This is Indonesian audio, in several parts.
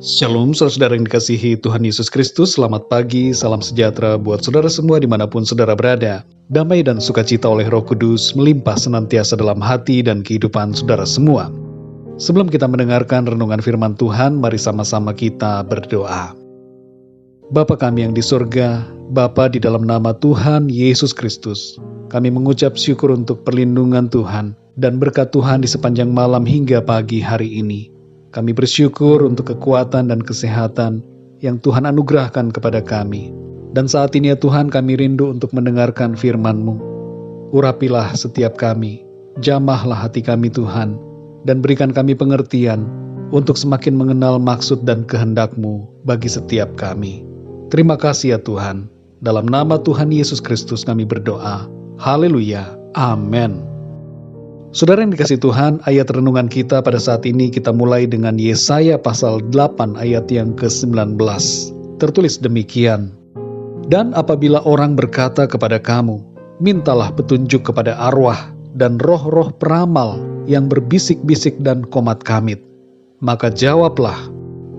Shalom saudara yang dikasihi Tuhan Yesus Kristus, selamat pagi, salam sejahtera buat saudara semua dimanapun saudara berada. Damai dan sukacita oleh Roh Kudus melimpah senantiasa dalam hati dan kehidupan saudara semua. Sebelum kita mendengarkan renungan firman Tuhan, mari sama-sama kita berdoa. Bapa kami yang di surga, Bapa di dalam nama Tuhan Yesus Kristus, kami mengucap syukur untuk perlindungan Tuhan dan berkat Tuhan di sepanjang malam hingga pagi hari ini. Kami bersyukur untuk kekuatan dan kesehatan yang Tuhan anugerahkan kepada kami. Dan saat ini ya Tuhan, kami rindu untuk mendengarkan firman-Mu. Urapilah setiap kami, jamahlah hati kami Tuhan, dan berikan kami pengertian untuk semakin mengenal maksud dan kehendak-Mu bagi setiap kami. Terima kasih ya Tuhan. Dalam nama Tuhan Yesus Kristus kami berdoa. Haleluya. Amin. Saudara yang dikasihi Tuhan, ayat renungan kita pada saat ini kita mulai dengan Yesaya pasal 8 ayat yang ke-19. Tertulis demikian, "Dan apabila orang berkata kepada kamu, mintalah petunjuk kepada arwah dan roh-roh peramal yang berbisik-bisik dan komat kamit. Maka jawablah,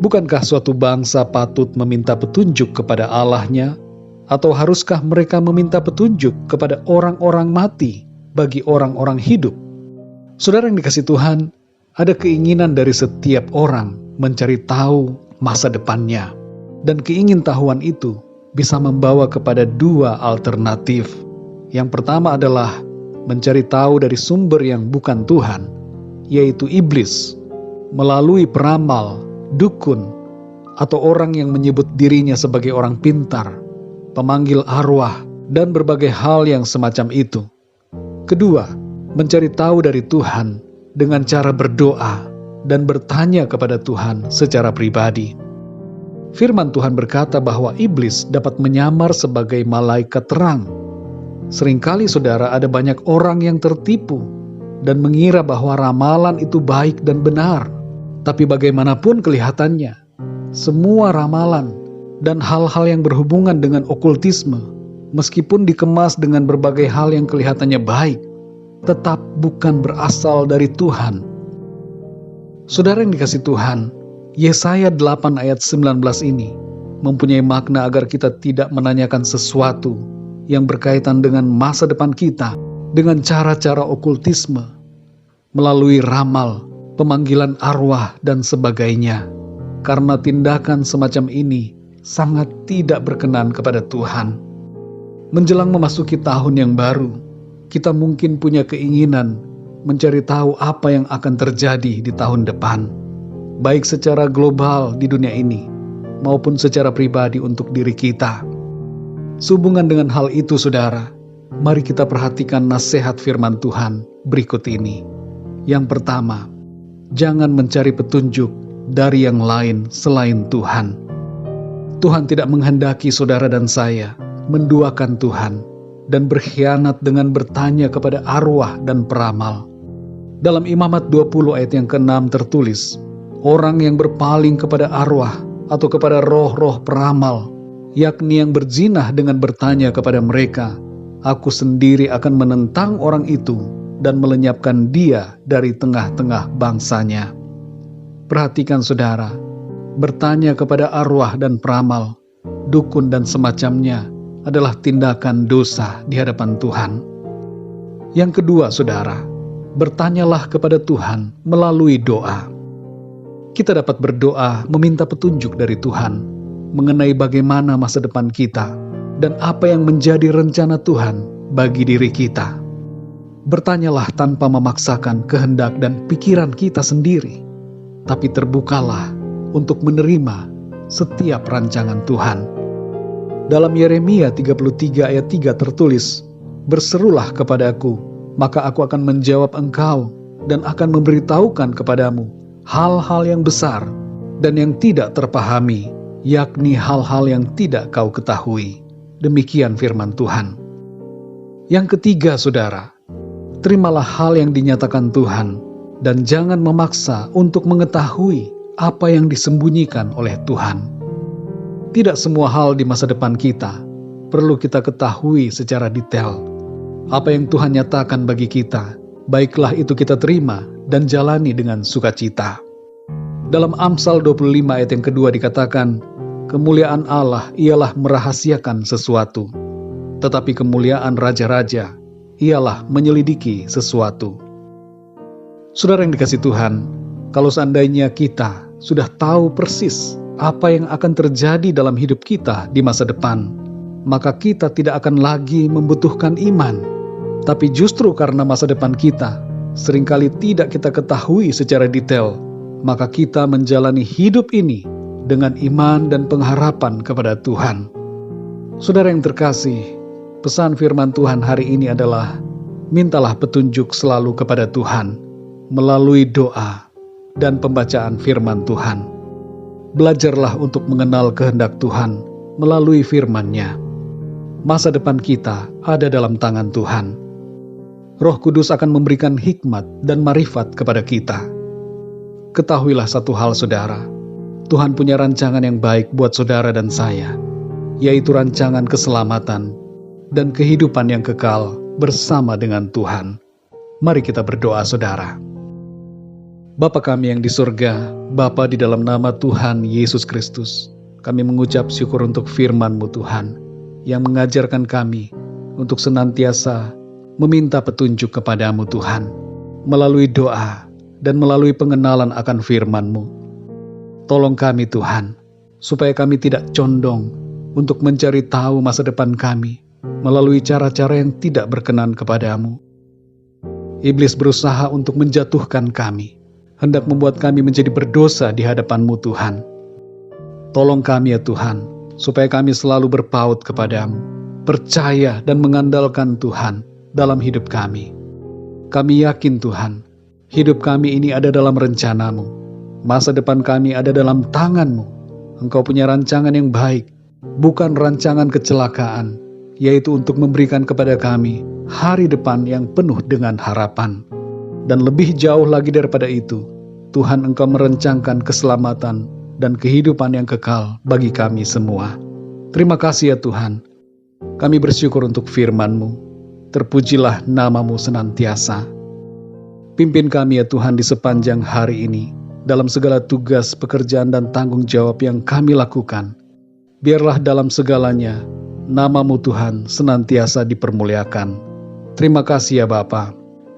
bukankah suatu bangsa patut meminta petunjuk kepada Allahnya? Atau haruskah mereka meminta petunjuk kepada orang-orang mati bagi orang-orang hidup?" Saudara yang dikasihi Tuhan, ada keinginan dari setiap orang mencari tahu masa depannya. Dan keingintahuan itu bisa membawa kepada dua alternatif. Yang pertama adalah mencari tahu dari sumber yang bukan Tuhan, yaitu iblis, melalui peramal, dukun, atau orang yang menyebut dirinya sebagai orang pintar, pemanggil arwah, dan berbagai hal yang semacam itu. Kedua, mencari tahu dari Tuhan dengan cara berdoa dan bertanya kepada Tuhan secara pribadi. Firman Tuhan berkata bahwa iblis dapat menyamar sebagai malaikat terang. Seringkali saudara, ada banyak orang yang tertipu dan mengira bahwa ramalan itu baik dan benar. Tapi bagaimanapun kelihatannya, semua ramalan dan hal-hal yang berhubungan dengan okultisme, meskipun dikemas dengan berbagai hal yang kelihatannya baik, tetap bukan berasal dari Tuhan. Saudara yang dikasihi Tuhan, Yesaya 8 ayat 19 ini mempunyai makna agar kita tidak menanyakan sesuatu yang berkaitan dengan masa depan kita dengan cara-cara okultisme, melalui ramal, pemanggilan arwah, dan sebagainya. Karena tindakan semacam ini sangat tidak berkenan kepada Tuhan. Menjelang memasuki tahun yang baru, kita mungkin punya keinginan mencari tahu apa yang akan terjadi di tahun depan, baik secara global di dunia ini, maupun secara pribadi untuk diri kita. Sehubungan dengan hal itu, saudara, mari kita perhatikan nasihat firman Tuhan berikut ini. Yang pertama, jangan mencari petunjuk dari yang lain selain Tuhan. Tuhan tidak menghendaki saudara dan saya menduakan Tuhan dan berkhianat dengan bertanya kepada arwah dan peramal. Dalam Imamat 20 ayat yang ke-6 tertulis, orang yang berpaling kepada arwah atau kepada roh-roh peramal, yakni yang berzinah dengan bertanya kepada mereka, aku sendiri akan menentang orang itu dan melenyapkan dia dari tengah-tengah bangsanya. Perhatikan saudara, bertanya kepada arwah dan peramal, dukun dan semacamnya adalah tindakan dosa di hadapan Tuhan. Yang kedua, saudara, bertanyalah kepada Tuhan melalui doa. Kita dapat berdoa meminta petunjuk dari Tuhan mengenai bagaimana masa depan kita dan apa yang menjadi rencana Tuhan bagi diri kita. Bertanyalah tanpa memaksakan kehendak dan pikiran kita sendiri, tapi terbukalah untuk menerima setiap rancangan Tuhan. Dalam Yeremia 33 ayat 3 tertulis, berserulah kepadaku, maka aku akan menjawab engkau dan akan memberitahukan kepadamu hal-hal yang besar dan yang tidak terpahami, yakni hal-hal yang tidak kau ketahui. Demikian firman Tuhan. Yang ketiga, saudara, terimalah hal yang dinyatakan Tuhan dan jangan memaksa untuk mengetahui apa yang disembunyikan oleh Tuhan. Tidak semua hal di masa depan kita perlu kita ketahui secara detail. Apa yang Tuhan nyatakan bagi kita, baiklah itu kita terima dan jalani dengan sukacita. Dalam Amsal 25 ayat yang kedua dikatakan, kemuliaan Allah ialah merahasiakan sesuatu, tetapi kemuliaan raja-raja ialah menyelidiki sesuatu. Saudara yang dikasih Tuhan, kalau seandainya kita sudah tahu persis apa yang akan terjadi dalam hidup kita di masa depan, maka kita tidak akan lagi membutuhkan iman. Tapi justru karena masa depan kita seringkali tidak kita ketahui secara detail, maka kita menjalani hidup ini dengan iman dan pengharapan kepada Tuhan. Saudara yang terkasih, pesan firman Tuhan hari ini adalah, mintalah petunjuk selalu kepada Tuhan melalui doa dan pembacaan firman Tuhan. Belajarlah untuk mengenal kehendak Tuhan melalui firman-Nya. Masa depan kita ada dalam tangan Tuhan. Roh Kudus akan memberikan hikmat dan marifat kepada kita. Ketahuilah satu hal saudara, Tuhan punya rancangan yang baik buat saudara dan saya, yaitu rancangan keselamatan dan kehidupan yang kekal bersama dengan Tuhan. Mari kita berdoa saudara. Bapa kami yang di surga, Bapa di dalam nama Tuhan Yesus Kristus, kami mengucap syukur untuk firman-Mu Tuhan, yang mengajarkan kami untuk senantiasa meminta petunjuk kepadamu Tuhan, melalui doa dan melalui pengenalan akan firman-Mu. Tolong kami Tuhan, supaya kami tidak condong untuk mencari tahu masa depan kami, melalui cara-cara yang tidak berkenan kepadamu. Iblis berusaha untuk menjatuhkan kami, hendak membuat kami menjadi berdosa di hadapan-Mu Tuhan. Tolong kami ya Tuhan, supaya kami selalu berpaut kepadamu, percaya dan mengandalkan Tuhan dalam hidup kami. Kami yakin Tuhan, hidup kami ini ada dalam rencana-Mu. Masa depan kami ada dalam tangan-Mu. Engkau punya rancangan yang baik, bukan rancangan kecelakaan, yaitu untuk memberikan kepada kami hari depan yang penuh dengan harapan. Dan lebih jauh lagi daripada itu, Tuhan Engkau merencangkan keselamatan dan kehidupan yang kekal bagi kami semua. Terima kasih ya Tuhan. Kami bersyukur untuk firman-Mu. Terpujilah nama-Mu senantiasa. Pimpin kami ya Tuhan di sepanjang hari ini, dalam segala tugas, pekerjaan dan tanggung jawab yang kami lakukan. Biarlah dalam segalanya, nama-Mu Tuhan senantiasa dipermuliakan. Terima kasih ya Bapa.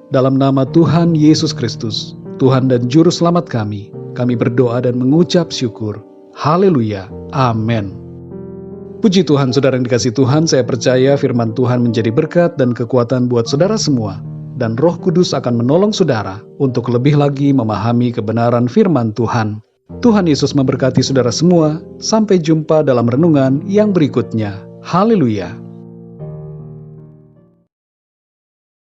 Dalam nama Tuhan Yesus Kristus, Tuhan dan Juru Selamat kami berdoa dan mengucap syukur. Haleluya. Amin. Puji Tuhan, saudara yang dikasih Tuhan, saya percaya firman Tuhan menjadi berkat dan kekuatan buat saudara semua. Dan Roh Kudus akan menolong saudara untuk lebih lagi memahami kebenaran firman Tuhan. Tuhan Yesus memberkati saudara semua. Sampai jumpa dalam renungan yang berikutnya. Haleluya.